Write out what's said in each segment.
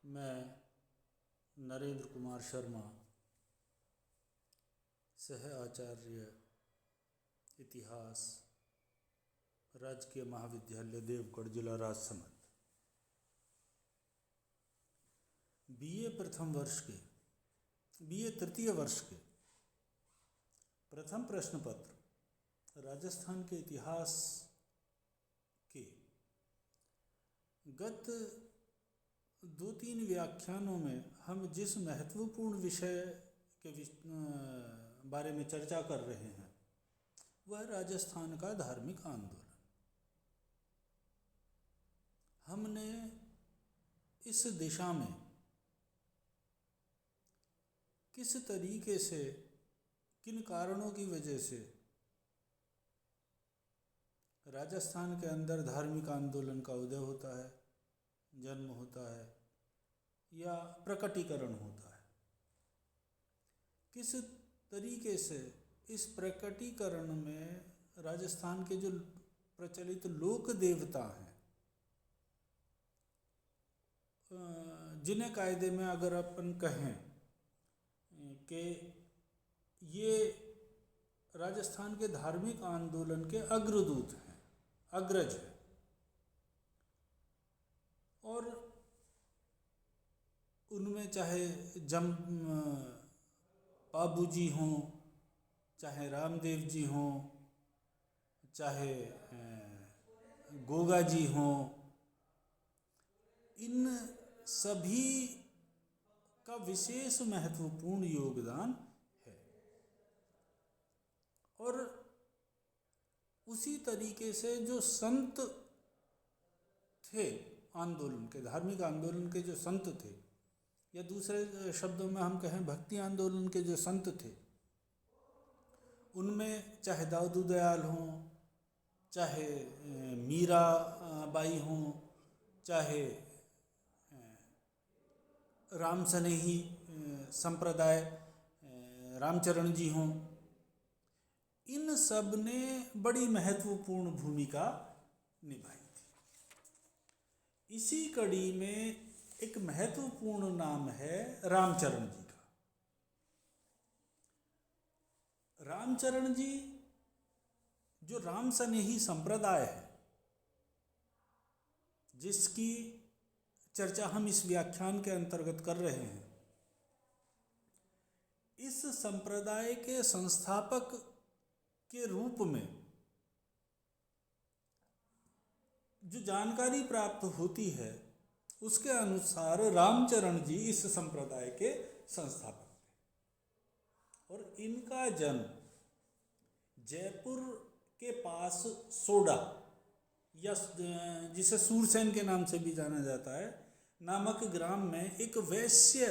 मैं नरेंद्र कुमार शर्मा, सह आचार्य इतिहास, राजकीय महाविद्यालय देवगढ़, जिला राजसमंद, बीए तृतीय वर्ष के प्रथम प्रश्न पत्र राजस्थान के इतिहास के गत 2-3 व्याख्यानों में हम जिस महत्वपूर्ण विषय के बारे में चर्चा कर रहे हैं वह राजस्थान का धार्मिक आंदोलन। हमने इस दिशा में किस तरीके से, किन कारणों की वजह से राजस्थान के अंदर धार्मिक आंदोलन का उदय होता है, जन्म होता है या प्रकटीकरण होता है, किस तरीके से इस प्रकटीकरण में राजस्थान के जो प्रचलित लोक देवता हैं, जिन्हें कायदे में अगर अपन कहें कि ये राजस्थान के धार्मिक आंदोलन के अग्रदूत हैं, अग्रज हैं, और उनमें चाहे बाबू जी हों, चाहे रामदेव जी हों, चाहे गोगा जी हों, इन सभी का विशेष महत्वपूर्ण योगदान है। और उसी तरीके से जो संत थे आंदोलन के, धार्मिक आंदोलन के जो संत थे, या दूसरे शब्दों में हम कहें भक्ति आंदोलन के जो संत थे, उनमें चाहे दाऊद दयाल हों, चाहे मीरा बाई हों, चाहे राम सनेही संप्रदाय रामचरण जी हों, इन सब ने बड़ी महत्वपूर्ण भूमिका निभाई थी। इसी कड़ी में एक महत्वपूर्ण नाम है रामचरण जी का। रामचरण जी जो राम सनेही संप्रदाय है, जिसकी चर्चा हम इस व्याख्यान के अंतर्गत कर रहे हैं, इस संप्रदाय के संस्थापक के रूप में जो जानकारी प्राप्त होती है उसके अनुसार रामचरण जी इस संप्रदाय के संस्थापक थे। और इनका जन्म जयपुर के पास सोडा, या जिसे सूरसेन के नाम से भी जाना जाता है, नामक ग्राम में एक वैश्य,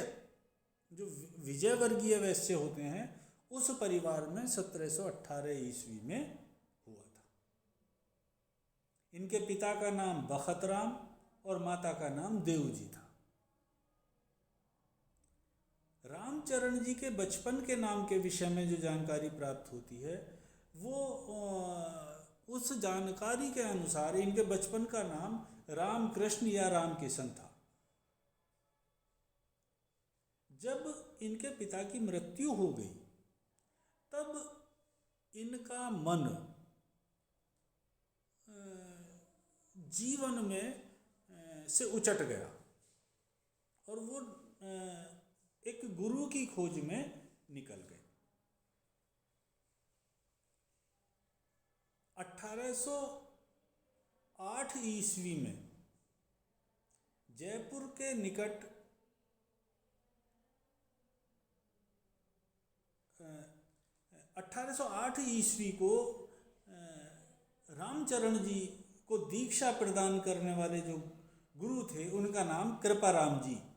जो विजयवर्गीय वैश्य होते हैं, उस परिवार में 1718 ईस्वी में हुआ था। इनके पिता का नाम बखत राम और माता का नाम देवजी था। रामचरण जी के बचपन के नाम के विषय में जो जानकारी प्राप्त होती है, वो उस जानकारी के अनुसार इनके बचपन का नाम रामकृष्ण या राम किशन था। जब इनके पिता की मृत्यु हो गई, तब इनका मन जीवन में से उचट गया और वो एक गुरु की खोज में निकल गए। 1808 ईस्वी में जयपुर के निकट 1808 ईस्वी को रामचरण जी को दीक्षा प्रदान करने वाले जो गुरु थे, उनका नाम कृपाराम जी था।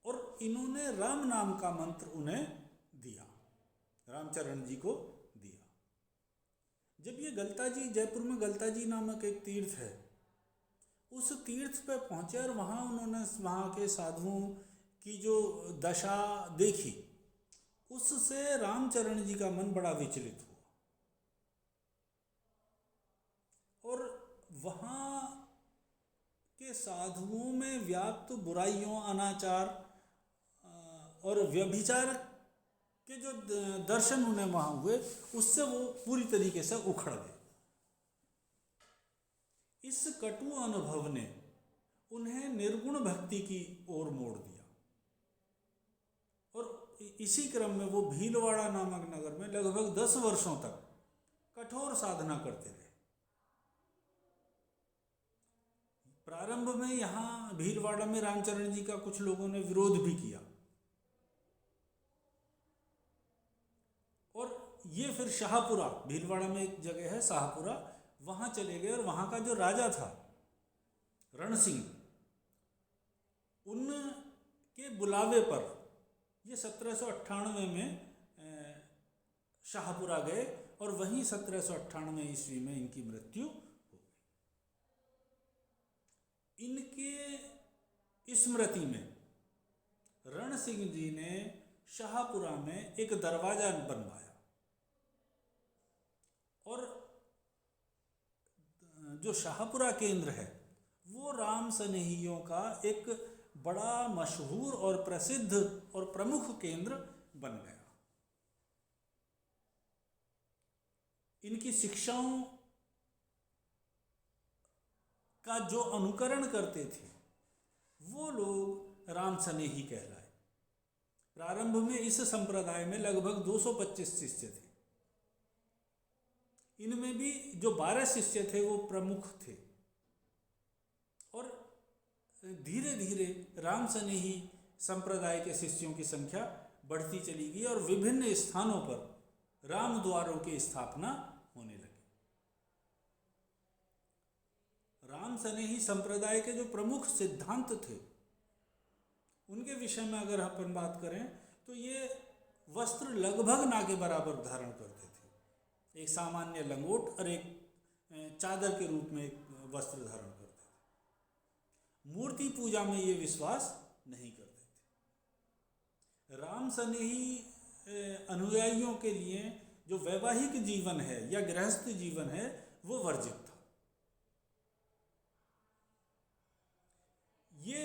और इन्होंने राम नाम का मंत्र उन्हें दिया, रामचरण जी को दिया। जब ये गलता जी, जयपुर में गलता जी नामक एक तीर्थ है, उस तीर्थ पे पहुंचे और वहाँ उन्होंने वहाँ के साधुओं की जो दशा देखी, उससे रामचरण जी का मन बड़ा विचलित हुआ और वहाँ के साधुओं में व्याप्त बुराइयों, अनाचार और व्यभिचार के जो दर्शन उन्हें वहाँ हुए, उससे वो पूरी तरीके से उखड़ गए। इस कटु अनुभव ने उन्हें निर्गुण भक्ति की ओर मोड़ दिया और इसी क्रम में वो भीलवाड़ा नामक नगर में लगभग 10 वर्षों तक कठोर साधना करते रहे। प्रारंभ में यहाँ भीलवाड़ा में रामचरण जी का कुछ लोगों ने विरोध भी किया और ये फिर शाहपुरा, भीलवाड़ा में एक जगह है शाहपुरा, वहाँ चले गए और वहाँ का जो राजा था रण सिंह, उनके बुलावे पर ये 1798 में शाहपुरा गए और वहीं 1798 ईस्वी में इनकी मृत्यु हो गई। इनके स्मृति में रण सिंह जी ने शाहपुरा में एक दरवाजा बनवाया और जो शाहपुरा केंद्र है वो राम सनेहियों का एक बड़ा मशहूर और प्रसिद्ध और प्रमुख केंद्र बन गया। इनकी शिक्षाओं का जो अनुकरण करते थे वो लोग राम सनेही कहलाए। प्रारंभ में इस संप्रदाय में लगभग 225 शिष्य थे। इनमें भी जो 12 शिष्य थे वो प्रमुख थे और धीरे धीरे राम सनेही संप्रदाय के शिष्यों की संख्या बढ़ती चली गई और विभिन्न स्थानों पर राम द्वारों की स्थापना होने लगी। राम सनेही संप्रदाय के जो प्रमुख सिद्धांत थे उनके विषय में अगर अपन बात करें तो ये वस्त्र लगभग ना के बराबर धारण करते थे। एक सामान्य लंगोट और एक चादर के रूप में एक वस्त्र धारण करते थे। मूर्ति पूजा में ये विश्वास नहीं करते थे। राम सनेही अनुयायियों के लिए जो वैवाहिक जीवन है या गृहस्थ जीवन है वो वर्जित था। ये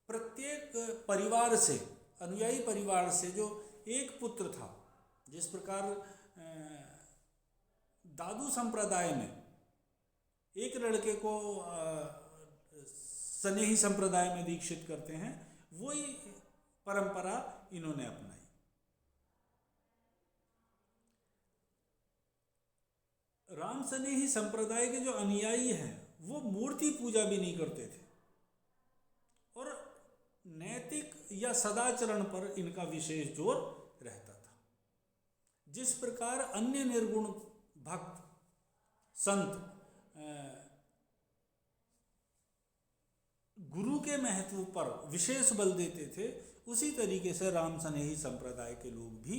प्रत्येक परिवार से, अनुयायी परिवार से जो एक पुत्र था, जिस प्रकार दादू संप्रदाय में एक लड़के को सनेही संप्रदाय में दीक्षित करते हैं, वही परंपरा इन्होंने अपनाई। राम सनेही संप्रदाय के जो अनुयायी हैं वो मूर्ति पूजा भी नहीं करते थे और नैतिक या सदाचरण पर इनका विशेष जोर रहता था। जिस प्रकार अन्य निर्गुण भक्त संत गुरु के महत्व पर विशेष बल देते थे, उसी तरीके से राम सनेही संप्रदाय के लोग भी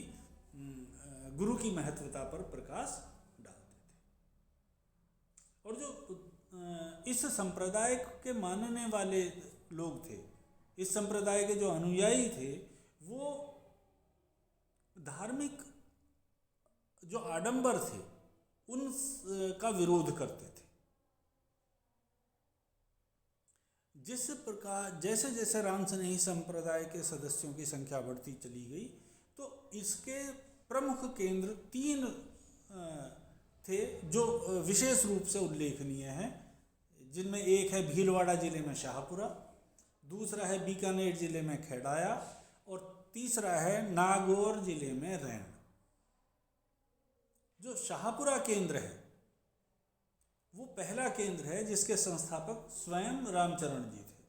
गुरु की महत्वता पर प्रकाश डालते थे। और जो इस संप्रदाय के मानने वाले लोग थे, इस संप्रदाय के जो अनुयायी थे, वो धार्मिक जो आडंबर थे उन का विरोध करते थे। जिस प्रकार जैसे जैसे राम सनेही संप्रदाय के सदस्यों की संख्या बढ़ती चली गई तो इसके प्रमुख केंद्र 3 थे जो विशेष रूप से उल्लेखनीय हैं, जिनमें एक है भीलवाड़ा जिले में शाहपुरा, दूसरा है बीकानेर जिले में खेड़ाया और तीसरा है नागौर जिले में रैन। जो शाहपुरा केंद्र है वो पहला केंद्र है जिसके संस्थापक स्वयं रामचरण जी थे।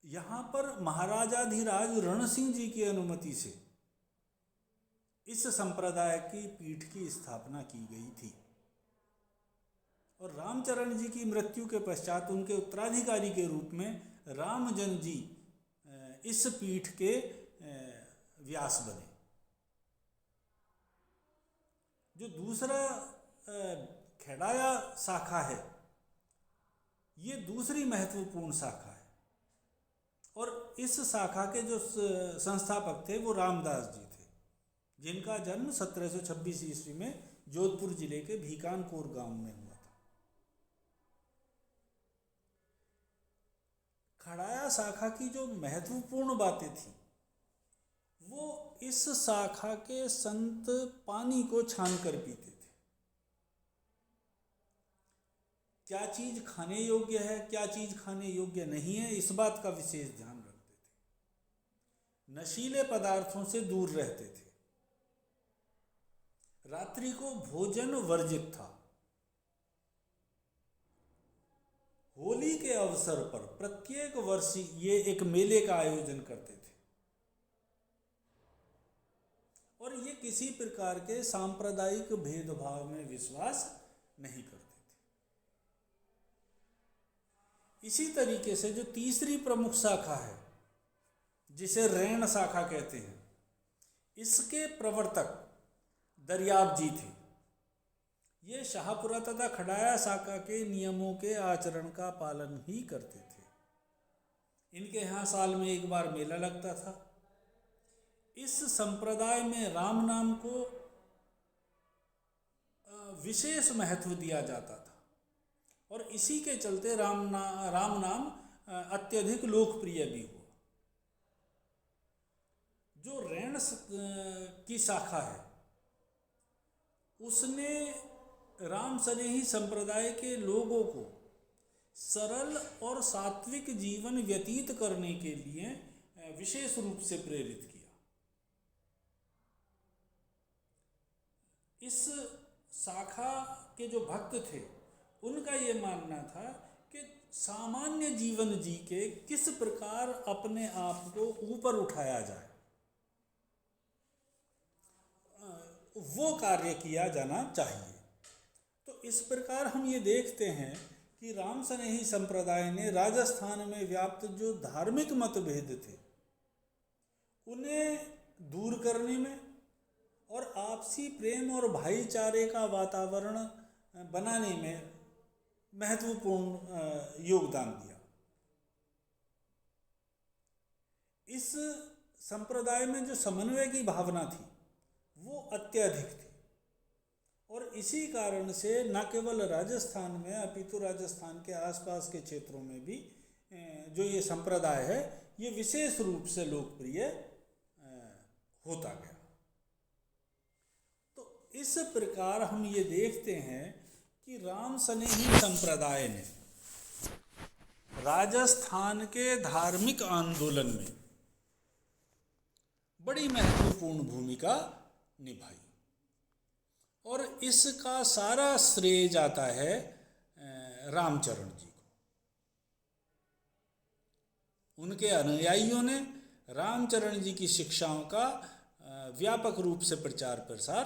यहाँ पर महाराजाधिराज रण सिंह जी की अनुमति से इस संप्रदाय की पीठ की स्थापना की गई थी और रामचरण जी की मृत्यु के पश्चात उनके उत्तराधिकारी के रूप में रामजन जी इस पीठ के व्यास बने। जो दूसरा खेड़ाया शाखा है, ये दूसरी महत्वपूर्ण शाखा है और इस शाखा के जो संस्थापक थे वो रामदास जी थे, जिनका जन्म 1726 ईस्वी में जोधपुर जिले के भीकानकोर गांव में हुआ था। खड़ाया शाखा की जो महत्वपूर्ण बातें थी वो इस शाखा के संत पानी को छान कर पीते थे। क्या चीज खाने योग्य है, क्या चीज खाने योग्य नहीं है, इस बात का विशेष ध्यान रखते थे। नशीले पदार्थों से दूर रहते थे। रात्रि को भोजन वर्जित था। होली के अवसर पर प्रत्येक वर्ष ये एक मेले का आयोजन करते थे और ये किसी प्रकार के सांप्रदायिक भेदभाव में विश्वास नहीं करते थे। इसी तरीके से जो तीसरी प्रमुख शाखा है जिसे रैण शाखा कहते हैं, इसके प्रवर्तक दरियाब जी थे। ये शाहपुरा तथा खड़ाया शाखा के नियमों के आचरण का पालन ही करते थे। इनके यहाँ साल में एक बार मेला लगता था। इस संप्रदाय में राम नाम को विशेष महत्व दिया जाता था और इसी के चलते राम नाम अत्यधिक लोकप्रिय भी हुआ। जो रैण की शाखा है उसने राम स्नेही संप्रदाय के लोगों को सरल और सात्विक जीवन व्यतीत करने के लिए विशेष रूप से प्रेरित किया। इस शाखा के जो भक्त थे उनका ये मानना था कि सामान्य जीवन जी के किस प्रकार अपने आप को ऊपर उठाया जाए, वो कार्य किया जाना चाहिए। तो इस प्रकार हम ये देखते हैं कि राम स्नेही संप्रदाय ने राजस्थान में व्याप्त जो धार्मिक मतभेद थे उन्हें दूर करने में और आपसी प्रेम और भाईचारे का वातावरण बनाने में महत्वपूर्ण योगदान दिया। इस संप्रदाय में जो समन्वय की भावना थी वो अत्यधिक थी और इसी कारण से न केवल राजस्थान में अपितु राजस्थान के आसपास के क्षेत्रों में भी जो ये संप्रदाय है ये विशेष रूप से लोकप्रिय होता गया। तो इस प्रकार हम ये देखते हैं कि राम स्नेही संप्रदाय ने राजस्थान के धार्मिक आंदोलन में बड़ी महत्वपूर्ण भूमिका निभाई और इसका सारा श्रेय जाता है रामचरण जी को। उनके अनुयायियों ने रामचरण जी की शिक्षाओं का व्यापक रूप से प्रचार प्रसार